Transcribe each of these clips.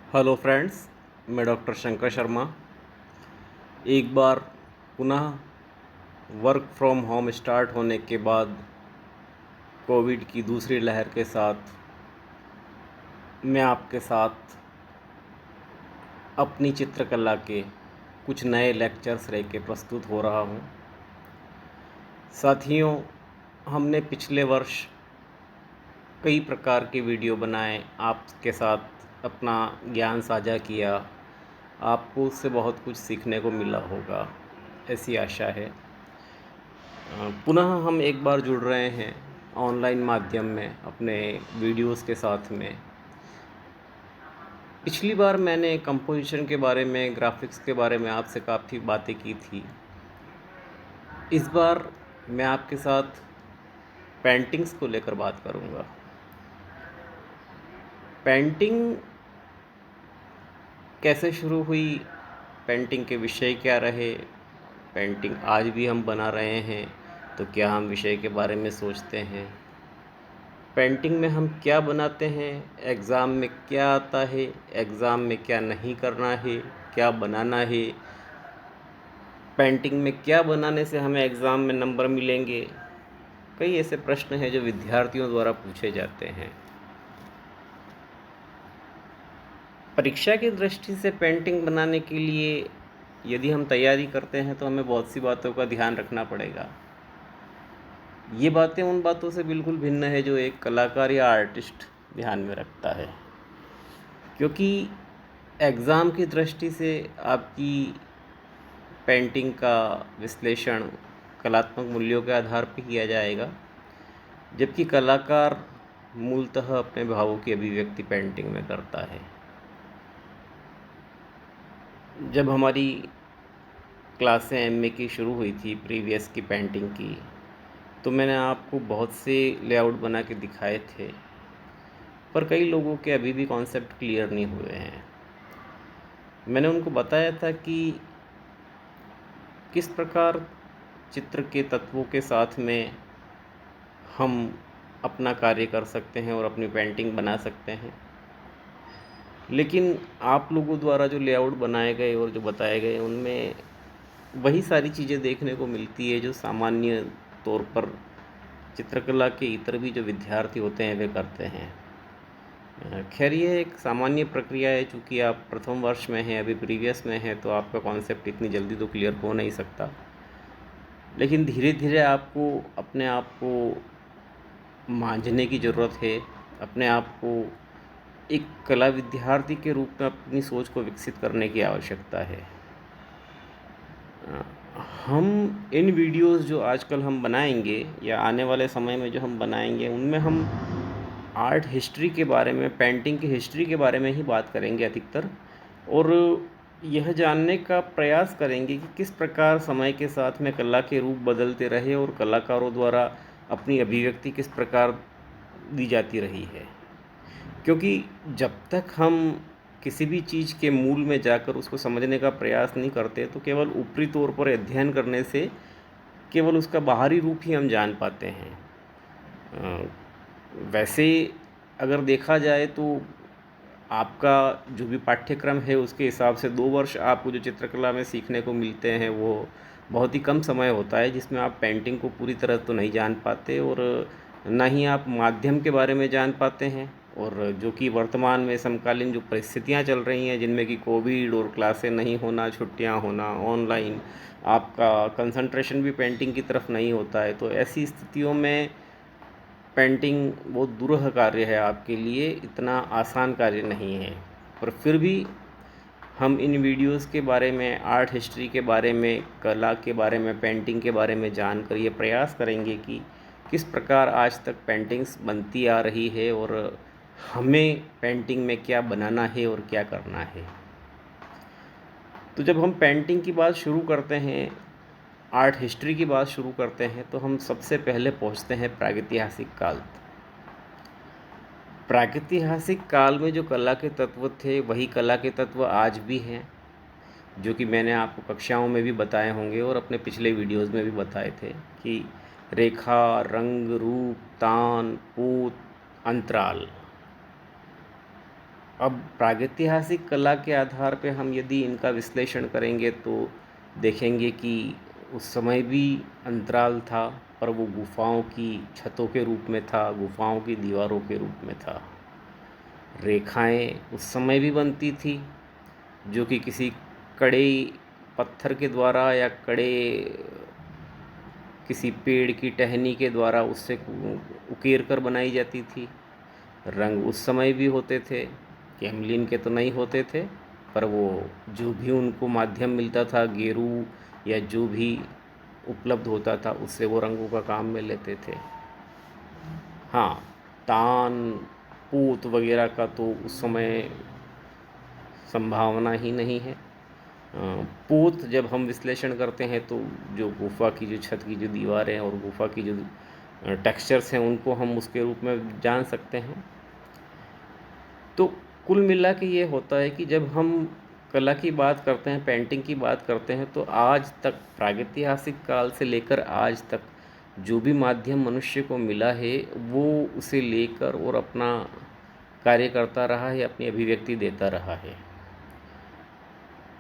Hello friends, मैं doctor Shankar Sharma. एक बार पुनः वर्क फ्रॉम होम स्टार्ट होने के बाद कोविड की दूसरी लहर के साथ मैं आपके साथ अपनी चित्रकला के कुछ नए लेक्चर्स लेके प्रस्तुत हो रहा हूँ। साथियों, हमने पिछले वर्ष कई प्रकार के वीडियो बनाए, आपके साथ अपना ज्ञान साझा किया। आपको उससे बहुत कुछ सीखने को मिला होगा, ऐसी आशा है। पुनः हम एक बार जुड़ रहे हैं ऑनलाइन माध्यम में अपने वीडियोस के साथ में। पिछली बार मैंने कंपोजिशन के बारे में, ग्राफिक्स के बारे में आपसे काफ़ी बातें की थी। इस बार मैं आपके साथ पेंटिंग्स को लेकर बात करूँगा। पेंटिंग कैसे शुरू हुई, पेंटिंग के विषय क्या रहे, पेंटिंग आज भी हम बना रहे हैं तो क्या हम विषय के बारे में सोचते हैं, पेंटिंग में हम क्या बनाते हैं, एग्ज़ाम में क्या आता है, एग्ज़ाम में क्या नहीं करना है, क्या बनाना है, पेंटिंग में क्या बनाने से हमें एग्ज़ाम में नंबर मिलेंगे। कई ऐसे प्रश्न हैं जो विद्यार्थियों द्वारा पूछे जाते हैं। परीक्षा की दृष्टि से पेंटिंग बनाने के लिए यदि हम तैयारी करते हैं तो हमें बहुत सी बातों का ध्यान रखना पड़ेगा। ये बातें उन बातों से बिल्कुल भिन्न है जो एक कलाकार या आर्टिस्ट ध्यान में रखता है, क्योंकि एग्ज़ाम की दृष्टि से आपकी पेंटिंग का विश्लेषण कलात्मक मूल्यों के आधार पर किया जाएगा, जबकि कलाकार मूलतः अपने भावों की अभिव्यक्ति पेंटिंग में करता है। जब हमारी क्लासें एमए की शुरू हुई थी, प्रीवियस की पेंटिंग की, तो मैंने आपको बहुत से लेआउट बना के दिखाए थे, पर कई लोगों के अभी भी कॉन्सेप्ट क्लियर नहीं हुए हैं। मैंने उनको बताया था कि किस प्रकार चित्र के तत्वों के साथ में हम अपना कार्य कर सकते हैं और अपनी पेंटिंग बना सकते हैं, लेकिन आप लोगों द्वारा जो लेआउट बनाए गए और जो बताए गए उनमें वही सारी चीज़ें देखने को मिलती है जो सामान्य तौर पर चित्रकला के इतर भी जो विद्यार्थी होते हैं वे करते हैं। खैर, ये एक सामान्य प्रक्रिया है, चूँकि आप प्रथम वर्ष में हैं, अभी प्रीवियस में हैं, तो आपका कॉन्सेप्ट इतनी जल्दी तो क्लियर हो नहीं सकता। लेकिन धीरे धीरे आपको अपने आप को मांझने की ज़रूरत है, अपने आप को एक कला विद्यार्थी के रूप में अपनी सोच को विकसित करने की आवश्यकता है। हम इन वीडियोस जो आजकल हम बनाएंगे या आने वाले समय में जो हम बनाएंगे, उनमें हम आर्ट हिस्ट्री के बारे में, पेंटिंग की हिस्ट्री के बारे में ही बात करेंगे अधिकतर, और यह जानने का प्रयास करेंगे कि किस प्रकार समय के साथ में कला के रूप बदलते रहे और कलाकारों द्वारा अपनी अभिव्यक्ति किस प्रकार दी जाती रही है। क्योंकि जब तक हम किसी भी चीज़ के मूल में जाकर उसको समझने का प्रयास नहीं करते, तो केवल ऊपरी तौर पर अध्ययन करने से केवल उसका बाहरी रूप ही हम जान पाते हैं। वैसे अगर देखा जाए तो आपका जो भी पाठ्यक्रम है उसके हिसाब से 2 वर्ष आपको जो चित्रकला में सीखने को मिलते हैं वो बहुत ही कम समय होता है, जिसमें आप पेंटिंग को पूरी तरह तो नहीं जान पाते और ना ही आप माध्यम के बारे में जान पाते हैं। और जो कि वर्तमान में समकालीन जो परिस्थितियां चल रही हैं, जिनमें कि कोविड और क्लासें नहीं होना, छुट्टियां होना, ऑनलाइन, आपका कंसंट्रेशन भी पेंटिंग की तरफ नहीं होता है, तो ऐसी स्थितियों में पेंटिंग बहुत दुरूह कार्य है आपके लिए, इतना आसान कार्य नहीं है। पर फिर भी हम इन वीडियोस के बारे में, आर्ट हिस्ट्री के बारे में, कला के बारे में, पेंटिंग के बारे में जानकर ये प्रयास करेंगे कि किस प्रकार आज तक पेंटिंग्स बनती आ रही है और हमें पेंटिंग में क्या बनाना है और क्या करना है। तो जब हम पेंटिंग की बात शुरू करते हैं, आर्ट हिस्ट्री की बात शुरू करते हैं, तो हम सबसे पहले पहुंचते हैं प्रागैतिहासिक काल। प्रागैतिहासिक काल में जो कला के तत्व थे वही कला के तत्व आज भी हैं, जो कि मैंने आपको कक्षाओं में भी बताए होंगे और अपने पिछले वीडियोज़ में भी बताए थे कि रेखा, रंग, रूप, तान, पूत, अंतराल, अब प्रागैतिहासिक कला के आधार पे हम यदि इनका विश्लेषण करेंगे तो देखेंगे कि उस समय भी अंतराल था, पर वो गुफाओं की छतों के रूप में था, गुफाओं की दीवारों के रूप में था। रेखाएं उस समय भी बनती थी, जो कि किसी कड़े पत्थर के द्वारा या कड़े किसी पेड़ की टहनी के द्वारा उससे उकेर कर बनाई जाती थी। रंग उस समय भी होते थे, कैमलिन के तो नहीं होते थे, पर वो जो भी उनको माध्यम मिलता था, गेरू या जो भी उपलब्ध होता था, उससे वो रंगों का काम में लेते थे। हाँ, तान पूत वगैरह का तो उस समय संभावना ही नहीं है। पूत जब हम विश्लेषण करते हैं तो जो गुफा की जो छत की जो दीवारें और गुफा की जो टेक्सचर्स हैं, उनको हम उसके रूप में जान सकते हैं। तो कुल मिला के ये होता है कि जब हम कला की बात करते हैं, पेंटिंग की बात करते हैं, तो आज तक प्रागैतिहासिक काल से लेकर आज तक जो भी माध्यम मनुष्य को मिला है, वो उसे लेकर और अपना कार्य करता रहा है, अपनी अभिव्यक्ति देता रहा है।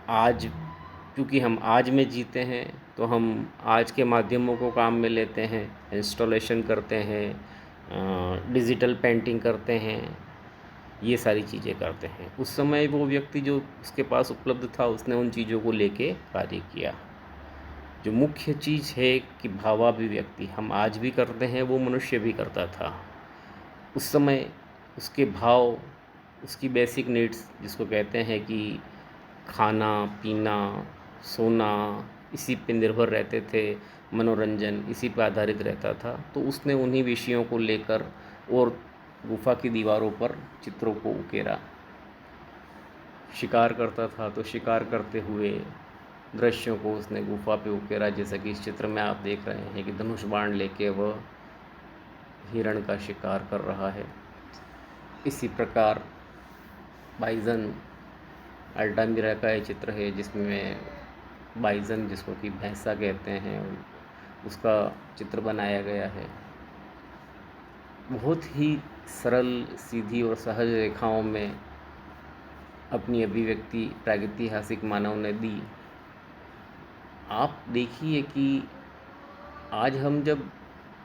आज क्योंकि हम आज में जीते हैं, तो हम आज के माध्यमों को काम में लेते हैं, इंस्टॉलेशन करते हैं, डिजिटल पेंटिंग करते हैं, ये सारी चीज़ें करते हैं। उस समय वो व्यक्ति जो उसके पास उपलब्ध था, उसने उन चीज़ों को लेके कार्य किया। जो मुख्य चीज़ है कि भावाभिव्यक्ति हम आज भी करते हैं, वो मनुष्य भी करता था। उस समय उसके भाव, उसकी बेसिक नीड्स जिसको कहते हैं कि खाना पीना सोना, इसी पे निर्भर रहते थे, मनोरंजन इसी पे आधारित रहता था। तो उसने उन्हीं विषयों को लेकर और गुफा की दीवारों पर चित्रों को उकेरा। शिकार करता था तो शिकार करते हुए दृश्यों को उसने गुफा पे उकेरा, जैसा कि इस चित्र में आप देख रहे हैं कि धनुष बाण लेके वह हिरण का शिकार कर रहा है। इसी प्रकार बाइजन अल्टामिरा का ये चित्र है, जिसमें बाइजन जिसको कि भैंसा कहते हैं, उसका चित्र बनाया गया है। बहुत ही सरल, सीधी और सहज रेखाओं में अपनी अभिव्यक्ति प्रागैतिहासिक मानव ने दी। आप देखिए कि आज हम जब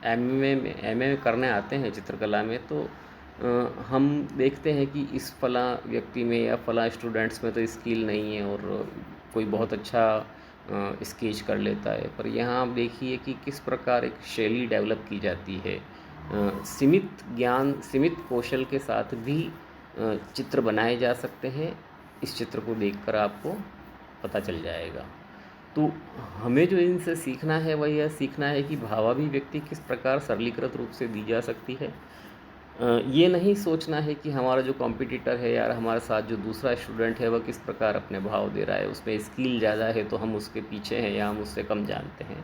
एमए करने आते हैं चित्रकला में, तो हम देखते हैं कि इस फला व्यक्ति में या फला स्टूडेंट्स में तो स्किल नहीं है और कोई बहुत अच्छा स्केच कर लेता है। पर यहाँ आप देखिए कि किस प्रकार एक शैली डेवलप की जाती है। सीमित ज्ञान, सीमित कौशल के साथ भी चित्र बनाए जा सकते हैं। इस चित्र को देखकर आपको पता चल जाएगा। तो हमें जो इनसे सीखना है वह यह सीखना है कि भावाभिव्यक्ति किस प्रकार सरलीकृत रूप से दी जा सकती है। ये नहीं सोचना है कि हमारा जो कॉम्पिटिटर है या हमारे साथ जो दूसरा स्टूडेंट है वह किस प्रकार अपने भाव दे रहा है, उसमें स्किल ज़्यादा है तो हम उसके पीछे हैं या हम उससे कम जानते हैं,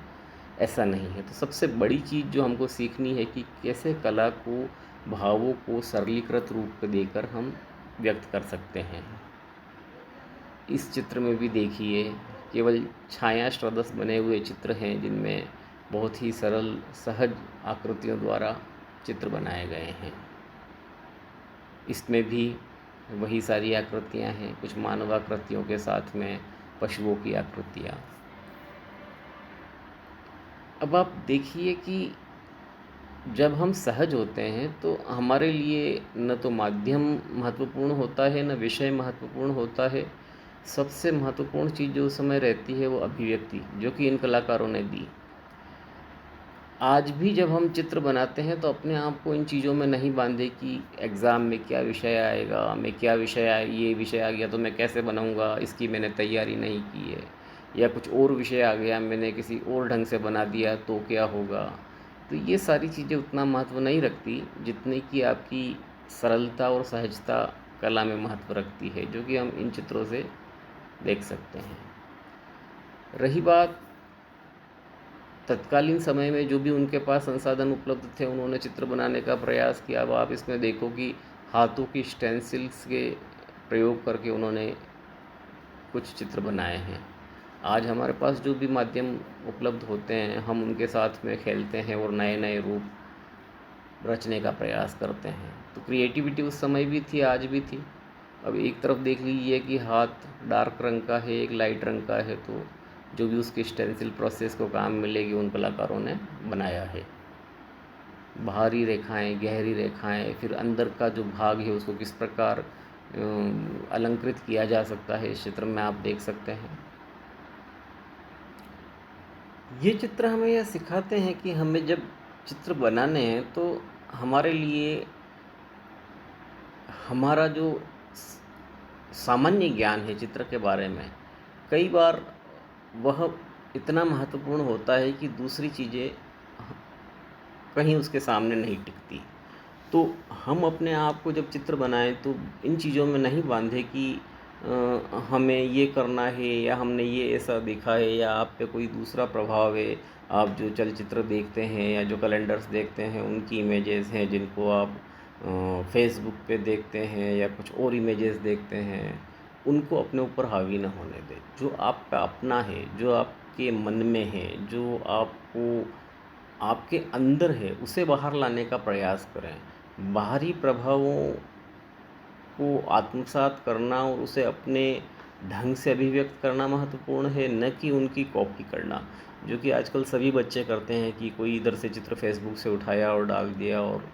ऐसा नहीं है। तो सबसे बड़ी चीज़ जो हमको सीखनी है कि कैसे कला को, भावों को सरलीकृत रूप देकर हम व्यक्त कर सकते हैं। इस चित्र में भी देखिए केवल छाया स्रोतस बने हुए चित्र हैं, जिनमें बहुत ही सरल सहज आकृतियों द्वारा चित्र बनाए गए हैं। इसमें भी वही सारी आकृतियां हैं, कुछ मानव आकृतियों के साथ में पशुओं की आकृतियाँ। अब आप देखिए कि जब हम सहज होते हैं तो हमारे लिए न तो माध्यम महत्वपूर्ण होता है, न विषय महत्वपूर्ण होता है। सबसे महत्वपूर्ण चीज़ जो उस समय रहती है वो अभिव्यक्ति, जो कि इन कलाकारों ने दी। आज भी जब हम चित्र बनाते हैं तो अपने आप को इन चीज़ों में नहीं बांधे कि एग्ज़ाम में क्या विषय आएगा, मैं क्या विषय ये विषय आ गया तो मैं कैसे बनाऊंगा, इसकी मैंने तैयारी नहीं की है, या कुछ और विषय आ गया मैंने किसी और ढंग से बना दिया तो क्या होगा। तो ये सारी चीज़ें उतना महत्व नहीं रखती जितनी कि आपकी सरलता और सहजता कला में महत्व रखती है, जो कि हम इन चित्रों से देख सकते हैं। रही बात तत्कालीन समय में जो भी उनके पास संसाधन उपलब्ध थे, उन्होंने चित्र बनाने का प्रयास किया। अब आप इसमें देखो कि हाथों की स्टेंसिल्स के प्रयोग करके उन्होंने कुछ चित्र बनाए हैं। आज हमारे पास जो भी माध्यम उपलब्ध होते हैं, हम उनके साथ में खेलते हैं और नए नए रूप रचने का प्रयास करते हैं। तो क्रिएटिविटी उस समय भी थी, आज भी थी। अब एक तरफ देख लीजिए कि हाथ डार्क रंग का है, एक लाइट रंग का है, तो जो भी उसके स्टेंसिल प्रोसेस को काम मिलेगी उन कलाकारों ने बनाया है। बाहरी रेखाएं, गहरी रेखाएं, फिर अंदर का जो भाग है उसको किस प्रकार अलंकृत किया जा सकता है, इस चित्र में आप देख सकते हैं। ये चित्र हमें यह सिखाते हैं कि हमें जब चित्र बनाने हैं तो हमारे लिए हमारा जो सामान्य ज्ञान है चित्र के बारे में, कई बार वह इतना महत्वपूर्ण होता है कि दूसरी चीज़ें कहीं उसके सामने नहीं टिकती। तो हम अपने आप को जब चित्र बनाएं तो इन चीज़ों में नहीं बांधे कि हमें ये करना है या हमने ये ऐसा देखा है या आप पे कोई दूसरा प्रभाव है। आप जो चलचित्र देखते हैं या जो कैलेंडर्स देखते हैं उनकी इमेजेस हैं जिनको आप फेसबुक पे देखते हैं या कुछ और इमेजेस देखते हैं, उनको अपने ऊपर हावी ना होने दें। जो आपका अपना है, जो आपके मन में है, जो आपको आपके अंदर है, उसे बाहर लाने का प्रयास करें। बाहरी प्रभावों को आत्मसात करना और उसे अपने ढंग से अभिव्यक्त करना महत्वपूर्ण है, न कि उनकी कॉपी करना, जो कि आजकल सभी बच्चे करते हैं कि कोई इधर से चित्र फेसबुक से उठाया और डाल दिया और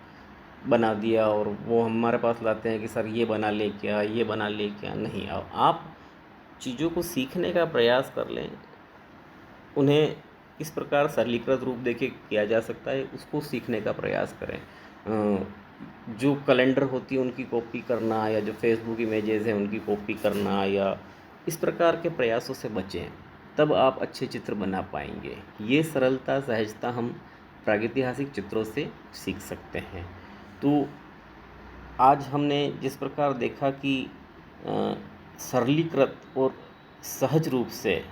बना दिया और वो हमारे पास लाते हैं कि सर ये बना ले क्या, ये बना ले क्या। नहीं, आप चीज़ों को सीखने का प्रयास कर लें, उन्हें किस प्रकार सरलीकृत रूप देके किया जा सकता है उसको सीखने का प्रयास करें। जो कैलेंडर होती है उनकी कॉपी करना या जो फेसबुक इमेजेस हैं उनकी कॉपी करना या इस प्रकार के प्रयासों से बचें, तब आप अच्छे चित्र बना पाएंगे। ये सरलता सहजता हम प्रागैतिहासिक चित्रों से सीख सकते हैं। तो आज हमने जिस प्रकार देखा कि सरलीकृत और सहज रूप से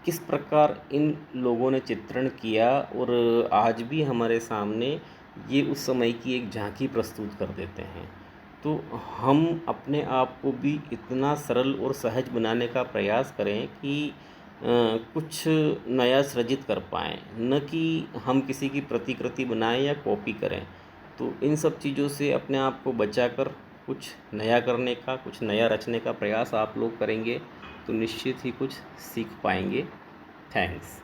किस प्रकार इन लोगों ने चित्रण किया और आज भी हमारे सामने ये उस समय की एक झांकी प्रस्तुत कर देते हैं, तो हम अपने आप को भी इतना सरल और सहज बनाने का प्रयास करें कि कुछ नया सृजित कर पाएँ, न कि हम किसी की प्रतिकृति बनाएं या कॉपी करें। तो इन सब चीज़ों से अपने आप को बचाकर कुछ नया करने का, कुछ नया रचने का प्रयास आप लोग करेंगे तो निश्चित ही कुछ सीख पाएंगे। थैंक्स।